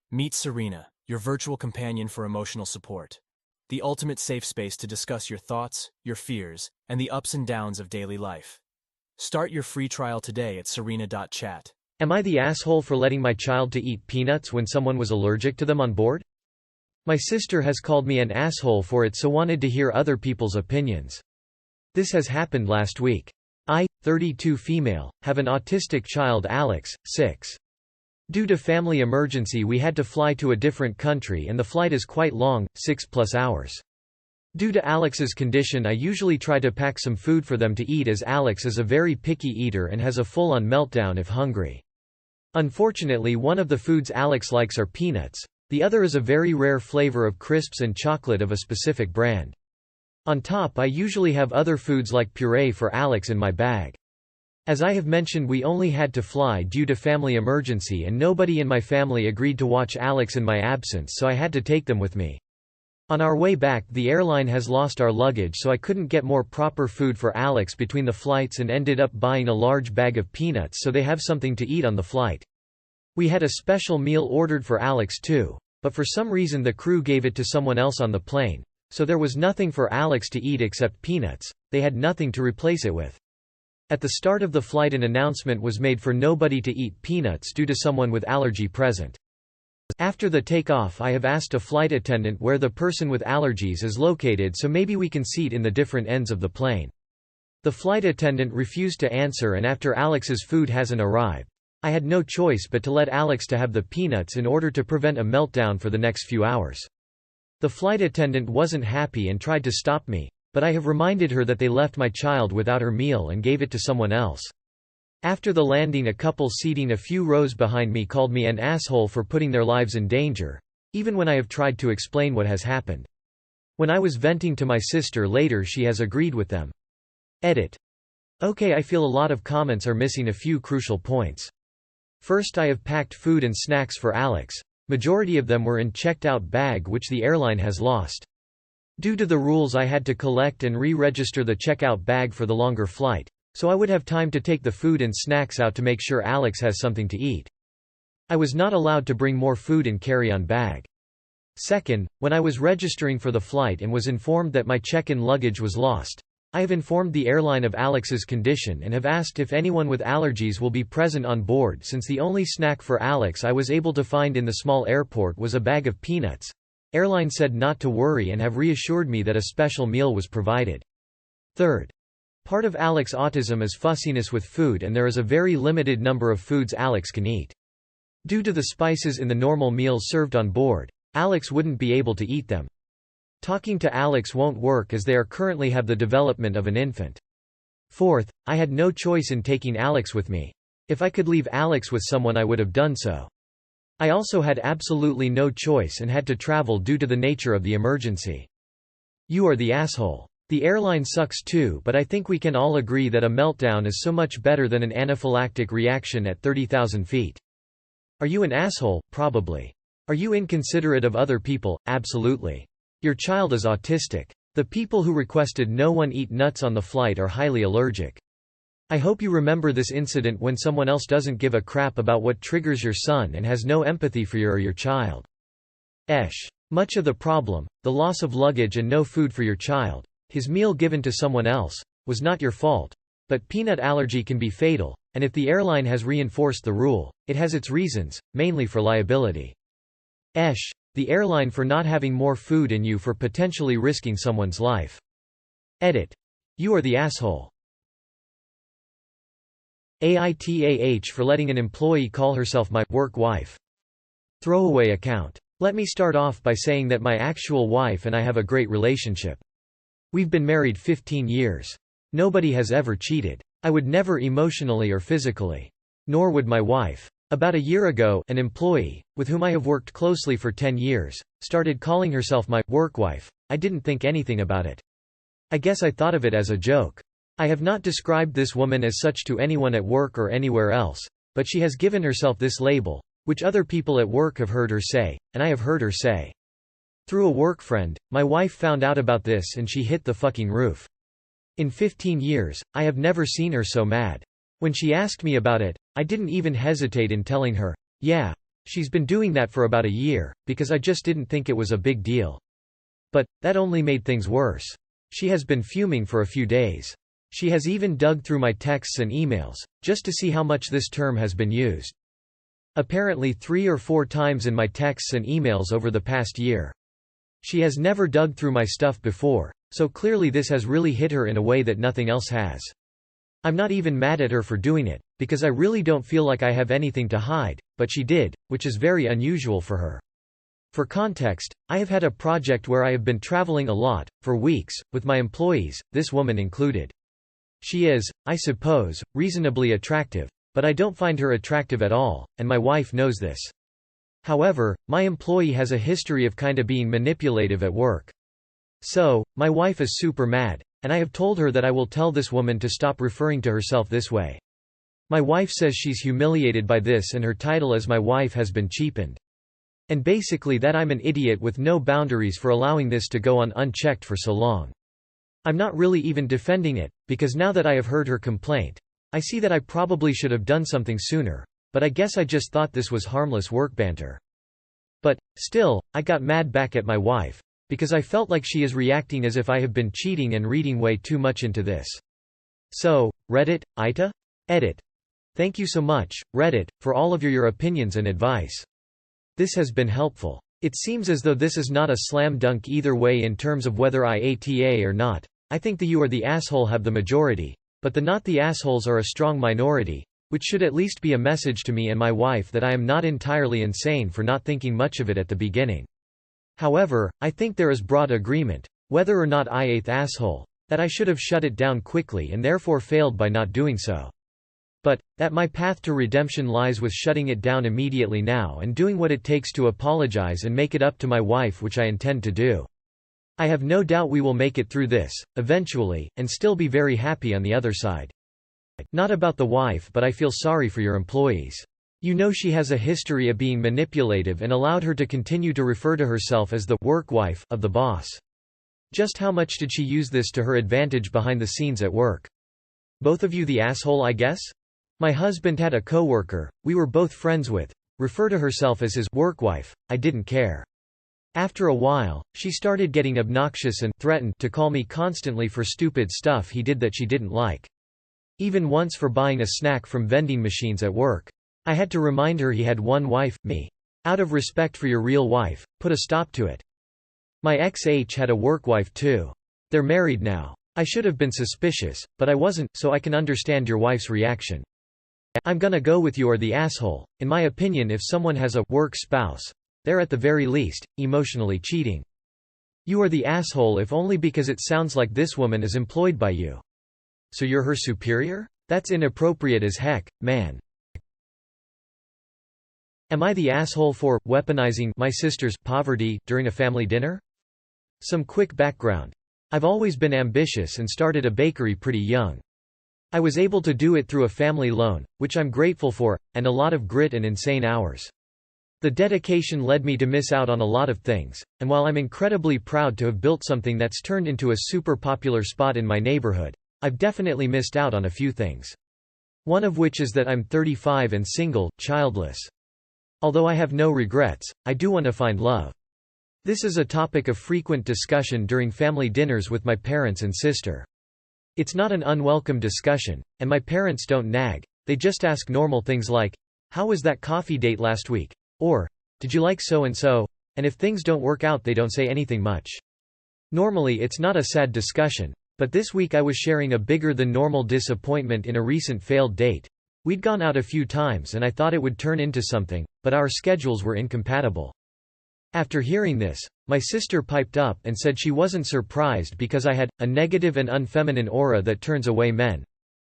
Meet Serena, your virtual companion for emotional support. The ultimate safe space to discuss your thoughts, your fears, and the ups and downs of daily life. Start your free trial today at serena.chat. Am I the asshole for letting my child to eat peanuts when someone was allergic to them on board? My sister has called me an asshole for it, so wanted to hear other people's opinions. This has happened last week. I, 32 female, have an autistic child Alex, 6. Due to family emergency we had to fly to a different country and the flight is quite long, 6+ hours. Due to Alex's condition I usually try to pack some food for them to eat as Alex is a very picky eater and has a full-on meltdown if hungry. Unfortunately one of the foods Alex likes are peanuts, the other is a very rare flavor of crisps and chocolate of a specific brand. On top I usually have other foods like puree for Alex in my bag. As I have mentioned we only had to fly due to family emergency and nobody in my family agreed to watch Alex in my absence, so I had to take them with me. On our way back the airline has lost our luggage, so I couldn't get more proper food for Alex between the flights and ended up buying a large bag of peanuts so they have something to eat on the flight. We had a special meal ordered for Alex too, but for some reason the crew gave it to someone else on the plane, so there was nothing for Alex to eat except peanuts. They had nothing to replace it with. At the start of the flight an announcement was made for nobody to eat peanuts due to someone with allergy present. After the takeoff I have asked a flight attendant where the person with allergies is located so maybe we can seat in the different ends of the plane. The flight attendant refused to answer, and after Alex's food hasn't arrived, I had no choice but to let Alex to have the peanuts in order to prevent a meltdown for the next few hours. The flight attendant wasn't happy and tried to stop me, but I have reminded her that they left my child without her meal and gave it to someone else. After the landing a couple seating a few rows behind me called me an asshole for putting their lives in danger, even when I have tried to explain what has happened. When I was venting to my sister later she has agreed with them. Edit. Okay, I feel a lot of comments are missing a few crucial points. First, I have packed food and snacks for Alex. Majority of them were in checked-out bag which the airline has lost. Due to the rules I had to collect and re-register the checkout bag for the longer flight, so I would have time to take the food and snacks out to make sure Alex has something to eat. I was not allowed to bring more food in carry-on bag. Second, when I was registering for the flight and was informed that my check-in luggage was lost, I have informed the airline of Alex's condition and have asked if anyone with allergies will be present on board, since the only snack for Alex I was able to find in the small airport was a bag of peanuts. Airline said not to worry and have reassured me that a special meal was provided. Third, part of Alex's autism is fussiness with food and there is a very limited number of foods Alex can eat. Due to the spices in the normal meals served on board, Alex wouldn't be able to eat them. Talking to Alex won't work as they are currently have the development of an infant. Fourth, I had no choice in taking Alex with me. If I could leave Alex with someone I would have done so. I also had absolutely no choice and had to travel due to the nature of the emergency. You are the asshole. The airline sucks too, but I think we can all agree that a meltdown is so much better than an anaphylactic reaction at 30,000 feet. Are you an asshole? Probably. Are you inconsiderate of other people? Absolutely. Your child is autistic. The people who requested no one eat nuts on the flight are highly allergic. I hope you remember this incident when someone else doesn't give a crap about what triggers your son and has no empathy for your child. Much of the problem, the loss of luggage and no food for your child, his meal given to someone else, was not your fault. But peanut allergy can be fatal, and if the airline has reinforced the rule, it has its reasons, mainly for liability. The airline for not having more food in you for potentially risking someone's life. Edit. You are the asshole. AITA for letting an employee call herself my work wife. Throwaway account. Let me start off by saying that my actual wife and I have a great relationship. We've been married 15 years. Nobody has ever cheated. I would never emotionally or physically. Nor would my wife. About a year ago, an employee, with whom I have worked closely for 10 years, started calling herself my work wife. I didn't think anything about it. I guess I thought of it as a joke. I have not described this woman as such to anyone at work or anywhere else, but she has given herself this label, which other people at work have heard her say, and I have heard her say. Through a work friend, my wife found out about this and she hit the fucking roof. In 15 years, I have never seen her so mad. When she asked me about it, I didn't even hesitate in telling her, yeah, She's been doing that for about a year, because I just didn't think it was a big deal. But that only made things worse. She has been fuming for a few days. She has even dug through my texts and emails, just to see how much this term has been used. Apparently 3 or 4 times in my texts and emails over the past year. She has never dug through my stuff before, so clearly this has really hit her in a way that nothing else has. I'm not even mad at her for doing it, because I really don't feel like I have anything to hide, but she did, which is very unusual for her. For context, I have had a project where I have been traveling a lot, for weeks, with my employees, this woman included. She is, I suppose, reasonably attractive, but I don't find her attractive at all, and my wife knows this. However, my employee has a history of kinda being manipulative at work. So, my wife is super mad, and I have told her that I will tell this woman to stop referring to herself this way. My wife says she's humiliated by this and her title as my wife has been cheapened. And basically that I'm an idiot with no boundaries for allowing this to go on unchecked for so long. I'm not really even defending it, because now that I have heard her complaint, I see that I probably should have done something sooner, but I guess I just thought this was harmless work banter. But, still, I got mad back at my wife, because I felt like she is reacting as if I have been cheating and reading way too much into this. So, Reddit, AITA? Edit. Thank you so much, Reddit, for all of your opinions and advice. This has been helpful. It seems as though this is not a slam dunk either way in terms of whether AITA or not. I think the you or the asshole have the majority, but the not the assholes are a strong minority, which should at least be a message to me and my wife that I am not entirely insane for not thinking much of it at the beginning. However, I think there is broad agreement, whether or not I ate asshole, that I should have shut it down quickly and therefore failed by not doing so. But, that my path to redemption lies with shutting it down immediately now and doing what it takes to apologize and make it up to my wife, which I intend to do. I have no doubt we will make it through this, eventually, and still be very happy on the other side. Not about the wife, but I feel sorry for your employees. You know she has a history of being manipulative and allowed her to continue to refer to herself as the work wife of the boss. Just how much did she use this to her advantage behind the scenes at work? Both of you the asshole, I guess? My husband had a coworker, we were both friends with, refer to herself as his work wife. I didn't care. After a while, she started getting obnoxious and threatened to call me constantly for stupid stuff he did that she didn't like. Even once for buying a snack from vending machines at work. I had to remind her he had one wife, me. Out of respect for your real wife, put a stop to it. My ex-H had a work wife too. They're married now. I should have been suspicious, but I wasn't, so I can understand your wife's reaction. I'm gonna go with you or the asshole. In my opinion, if someone has a work spouse, they're at the very least, emotionally cheating. You are the asshole if only because it sounds like this woman is employed by you. So you're her superior? That's inappropriate as heck, man. Am I the asshole for weaponizing my sister's poverty during a family dinner? Some quick background. I've always been ambitious and started a bakery pretty young. I was able to do it through a family loan, which I'm grateful for, and a lot of grit and insane hours. The dedication led me to miss out on a lot of things, and while I'm incredibly proud to have built something that's turned into a super popular spot in my neighborhood, I've definitely missed out on a few things. One of which is that I'm 35 and single, childless. Although I have no regrets, I do want to find love. This is a topic of frequent discussion during family dinners with my parents and sister. It's not an unwelcome discussion, and my parents don't nag, they just ask normal things like, "How was that coffee date last week?" Or, "Did you like so-and-so?" And if things don't work out they don't say anything much. Normally it's not a sad discussion, but this week I was sharing a bigger than normal disappointment in a recent failed date. We'd gone out a few times and I thought it would turn into something, but our schedules were incompatible. After hearing this, my sister piped up and said she wasn't surprised because I had a negative and unfeminine aura that turns away men.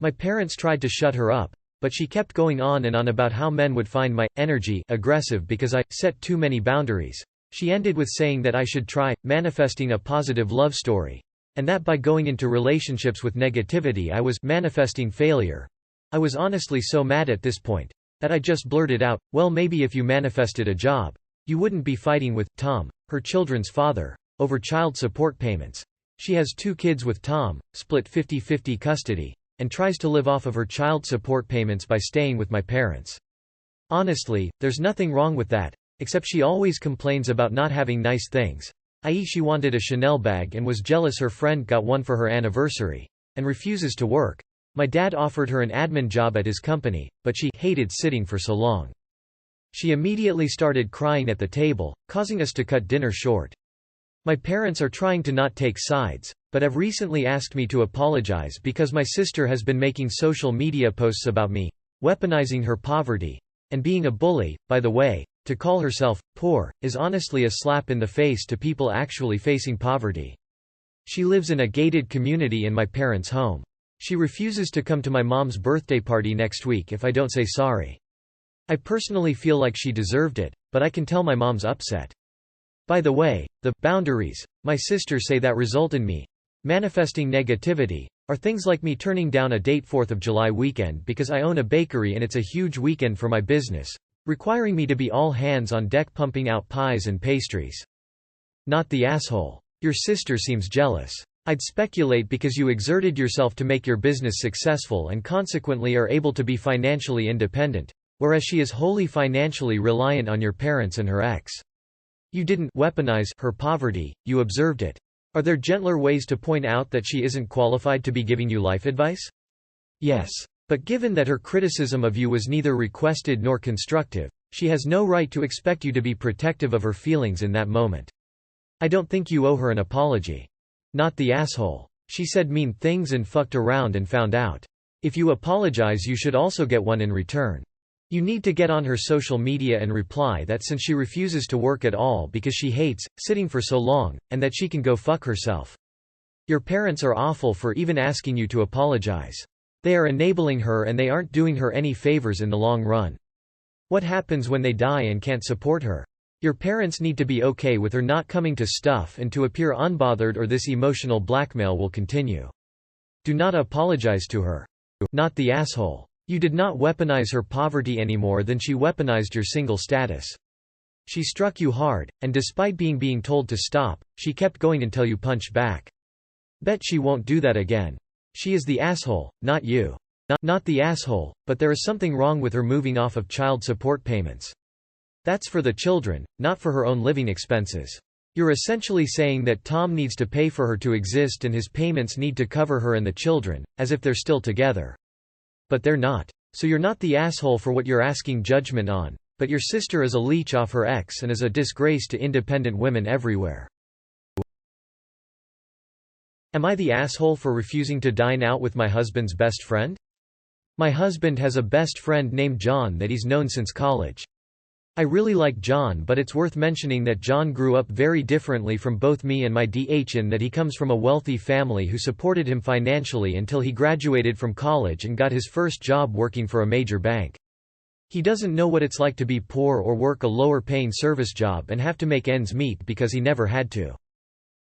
My parents tried to shut her up, but she kept going on and on about how men would find my energy aggressive because I set too many boundaries. She ended with saying that I should try manifesting a positive love story, and that by going into relationships with negativity I was manifesting failure. I was honestly so mad at this point that I just blurted out, "Well, maybe if you manifested a job, you wouldn't be fighting with Tom," her children's father, over child support payments. She has 2 kids with Tom, split 50-50 custody, and tries to live off of her child support payments by staying with my parents. Honestly, there's nothing wrong with that, except she always complains about not having nice things, i.e. she wanted a Chanel bag and was jealous her friend got one for her anniversary, and refuses to work. My dad offered her an admin job at his company, but she hated sitting for so long. She immediately started crying at the table, causing us to cut dinner short. My parents are trying to not take sides, but have recently asked me to apologize because my sister has been making social media posts about me, weaponizing her poverty, and being a bully. By the way, to call herself poor is honestly a slap in the face to people actually facing poverty. She lives in a gated community in my parents' home. She refuses to come to my mom's birthday party next week if I don't say sorry. I personally feel like she deserved it, but I can tell my mom's upset. By the way, the boundaries my sisters say that result in me manifesting negativity are things like me turning down a date 4th of July weekend because I own a bakery and it's a huge weekend for my business, requiring me to be all hands on deck pumping out pies and pastries. Not the asshole. Your sister seems jealous. I'd speculate because you exerted yourself to make your business successful and consequently are able to be financially independent, whereas she is wholly financially reliant on your parents and her ex. You didn't weaponize her poverty, you observed it. Are there gentler ways to point out that she isn't qualified to be giving you life advice? Yes. But given that her criticism of you was neither requested nor constructive, she has no right to expect you to be protective of her feelings in that moment. I don't think you owe her an apology. Not the asshole. She said mean things and fucked around and found out. If you apologize, you should also get one in return. You need to get on her social media and reply that since she refuses to work at all because she hates sitting for so long, and that she can go fuck herself. Your parents are awful for even asking you to apologize. They are enabling her and they aren't doing her any favors in the long run. What happens when they die and can't support her? Your parents need to be okay with her not coming to stuff and to appear unbothered, or this emotional blackmail will continue. Do not apologize to her. Not the asshole. You did not weaponize her poverty any more than she weaponized your single status. She struck you hard, and despite being told to stop, she kept going until you punched back. Bet she won't do that again. She is the asshole, not you. Not the asshole, but there is something wrong with her moving off of child support payments. That's for the children, not for her own living expenses. You're essentially saying that Tom needs to pay for her to exist and his payments need to cover her and the children, as if they're still together. But they're not. So you're not the asshole for what you're asking judgment on, but your sister is a leech off her ex and is a disgrace to independent women everywhere. Am I the asshole for refusing to dine out with my husband's best friend? My husband has a best friend named John that he's known since college. I really like John, but it's worth mentioning that John grew up very differently from both me and my DH in that he comes from a wealthy family who supported him financially until he graduated from college and got his first job working for a major bank. He doesn't know what it's like to be poor or work a lower-paying service job and have to make ends meet because he never had to.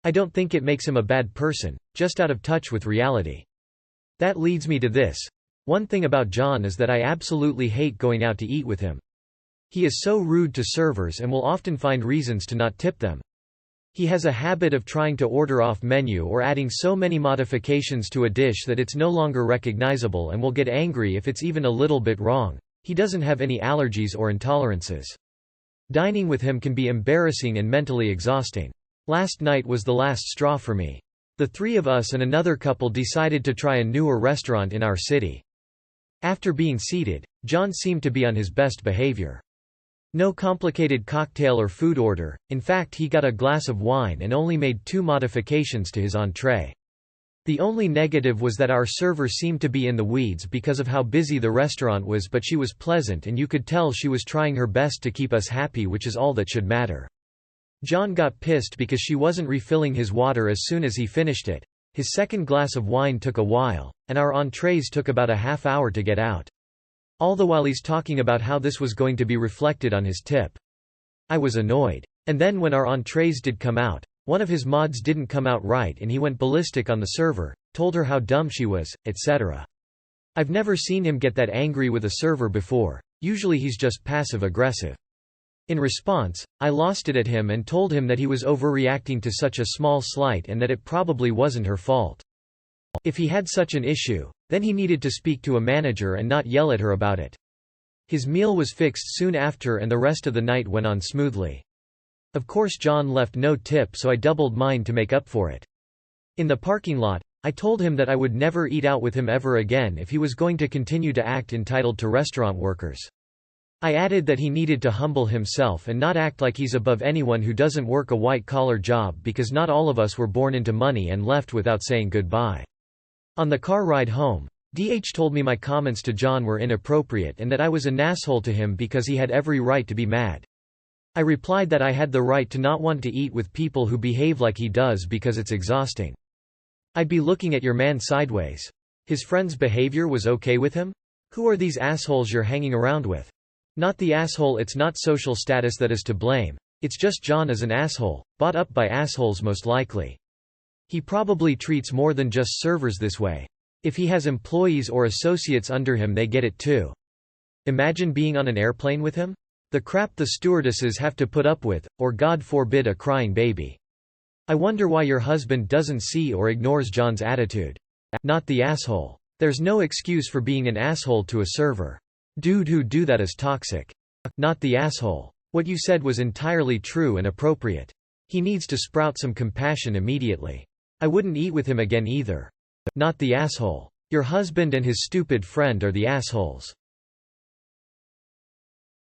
I don't think it makes him a bad person, just out of touch with reality. That leads me to this. One thing about John is that I absolutely hate going out to eat with him. He is so rude to servers and will often find reasons to not tip them. He has a habit of trying to order off menu or adding so many modifications to a dish that it's no longer recognizable and will get angry if it's even a little bit wrong. He doesn't have any allergies or intolerances. Dining with him can be embarrassing and mentally exhausting. Last night was the last straw for me. The three of us and another couple decided to try a newer restaurant in our city. After being seated, John seemed to be on his best behavior. No complicated cocktail or food order, in fact he got a glass of wine and only made 2 modifications to his entrée. The only negative was that our server seemed to be in the weeds because of how busy the restaurant was, but she was pleasant and you could tell she was trying her best to keep us happy, which is all that should matter. John got pissed because she wasn't refilling his water as soon as he finished it. His second glass of wine took a while, and our entrées took about a half hour to get out. All the while he's talking about how this was going to be reflected on his tip. I was annoyed. And then when our entrées did come out, one of his mods didn't come out right and he went ballistic on the server, told her how dumb she was, etc. I've never seen him get that angry with a server before. Usually he's just passive-aggressive. In response, I lost it at him and told him that he was overreacting to such a small slight and that it probably wasn't her fault. If he had such an issue, then he needed to speak to a manager and not yell at her about it. His meal was fixed soon after and the rest of the night went on smoothly. Of course John left no tip, so I doubled mine to make up for it. In the parking lot, I told him that I would never eat out with him ever again if he was going to continue to act entitled to restaurant workers. I added that he needed to humble himself and not act like he's above anyone who doesn't work a white-collar job, because not all of us were born into money and left without saying goodbye. On the car ride home, DH told me my comments to John were inappropriate and that I was an asshole to him because he had every right to be mad. I replied that I had the right to not want to eat with people who behave like he does because it's exhausting. I'd be looking at your man sideways. His friend's behavior was okay with him? Who are these assholes you're hanging around with? Not the asshole. It's not social status that is to blame. It's just John is an asshole, bought up by assholes most likely. He probably treats more than just servers this way. If he has employees or associates under him, they get it too. Imagine being on an airplane with him? The crap the stewardesses have to put up with, or God forbid a crying baby. I wonder why your husband doesn't see or ignores John's attitude. Not the asshole. There's no excuse for being an asshole to a server. Dude who do that is toxic. Not the asshole. What you said was entirely true and appropriate. He needs to sprout some compassion immediately. I wouldn't eat with him again either. Not the asshole. Your husband and his stupid friend are the assholes.